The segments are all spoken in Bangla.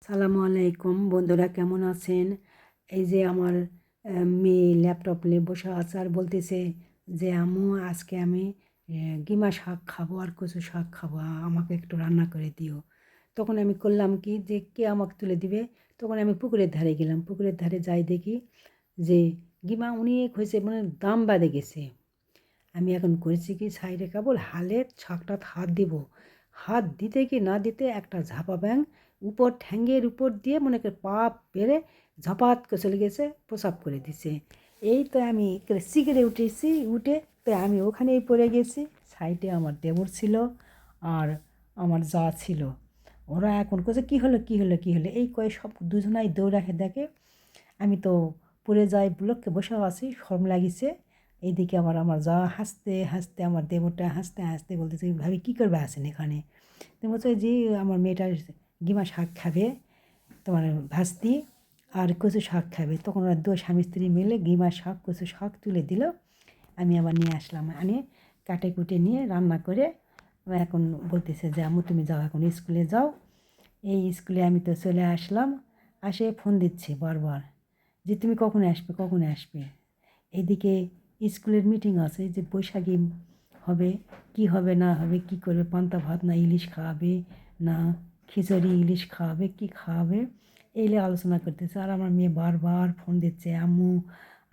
সালামু আলাইকুম বন্ধুরা, কেমন আছেন? এই যে আমার মেয়ে ল্যাপটপ নিয়ে বসে আছে আর বলতেছে যে আম্মু আজকে আমি গিমা শাক খাবো আর কচু শাক খাবো, আমাকে একটু রান্না করে দিও। তখন আমি করলাম কি যে কে আমাকে তুলে দিবে। তখন আমি পুকুরের ধারে গেলাম, পুকুরের ধারে যাই দেখি যে গিমা অনেক হয়েছে, মানে দাম বাঁধে গেছে। আমি এখন করেছি কি সাইডে কেবল হালে ছকটা হাত দিব, হাত দিতে কি না দিতে একটা ঝাপা ব্যাং উপর ঠ্যাঙ্গের উপর দিয়ে মনে করে পা পেরে ঝপাত করে চলে গেছে, প্রসাব করে দিছে। এই তো আমি শিগরে উঠেছি, উঠে তো আমি ওখানেই পড়ে গেছি। সাইডে আমার দেবর ছিল আর আমার যা ছিল, ওরা এখন কোথায় কী হলো কী হলো কী হলো এই কয়ে সব দুজনাই দৌড়াকে দেখে। আমি তো পড়ে যাই, ব্লককে বসেও আছি, শরম লাগিছে। এইদিকে আমার যা হাসতে হাসতে, আমার দেবরটা হাসতে হাসতে বলতেছে ভাবি কী করবে আসেন এখানে। তো বলছে যে আমার মেয়েটা গিমা শাক খাবে, তোমার ভাস্তি আর কচু শাক খাবে। তখন ওরা দু স্বামী স্ত্রী মিলে গিমা শাক কচু শাক তুলে দিল। আমি আবার নিয়ে আসলাম, আনে কাটে কুটে নিয়ে রান্না করে এখন বলতেছে যে আম্মু তুমি যাও, এখন স্কুলে যাও। এই স্কুলে আমি তো চলে আসলাম, আসে ফোন দিচ্ছি বারবার যে তুমি কখন আসবে কখন আসবে। এদিকে স্কুলের মিটিং আছে যে বৈশাখী হবে, কি হবে না হবে, কি করবে, পান্তা ভাত না ইলিশ খাওয়াবে, না খিচুড়ি ইলিশ খাওয়াবে, কি খাওয়াবে, এইলে আলোচনা করতেছে। আর আমার মেয়ে বারবার ফোন দিচ্ছে আম্মু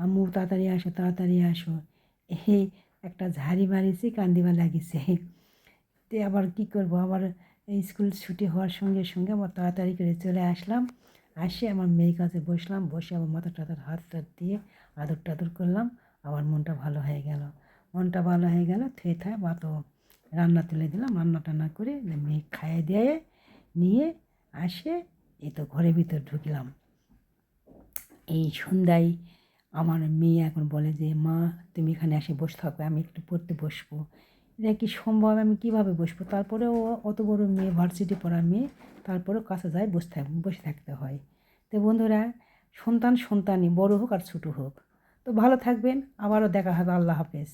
আম্মু তাড়াতাড়ি আসো তাড়াতাড়ি আসো। এই একটা ঝাড়ি মারিছি, কান্দিবা লাগিছে। তে আবার কি করব, আবার স্কুল ছুটি হওয়ার সঙ্গে সঙ্গে আমার তাড়াতাড়ি করে চলে আসলাম। আসে আমার মেয়ের কাছে বসলাম, বসে আমার মাথা টাথার হাত টাত দিয়ে আদর টাদর করলাম। আমার মনটা ভালো হয়ে গেল, মনটা ভালো হয়ে গেল। থুয়ে থায় বা তো রান্না তুলে দিলাম, রান্না টান্না করে মেয়ে খাইয়ে দিয়ে নিয়ে আসে এই তো ঘরের ভিতর ঢুকলাম। এই সন্ধ্যায় আমার মেয়ে এখন বলে যে মা তুমি এখানে এসে বসে থাকো, আমি একটু পড়তে বসবো। এটা কি সম্ভব, আমি কীভাবে বসবো? তারপরেও অত বড় মেয়ে, ভার্সিটি পড়া মেয়ে, তারপরেও কাছে যায় বসে থাকতে হয়। তো বন্ধুরা, সন্তানই বড় হোক আর ছোটো হোক। তো ভালো থাকবেন, আবারও দেখা হবে। আল্লাহ হাফেজ।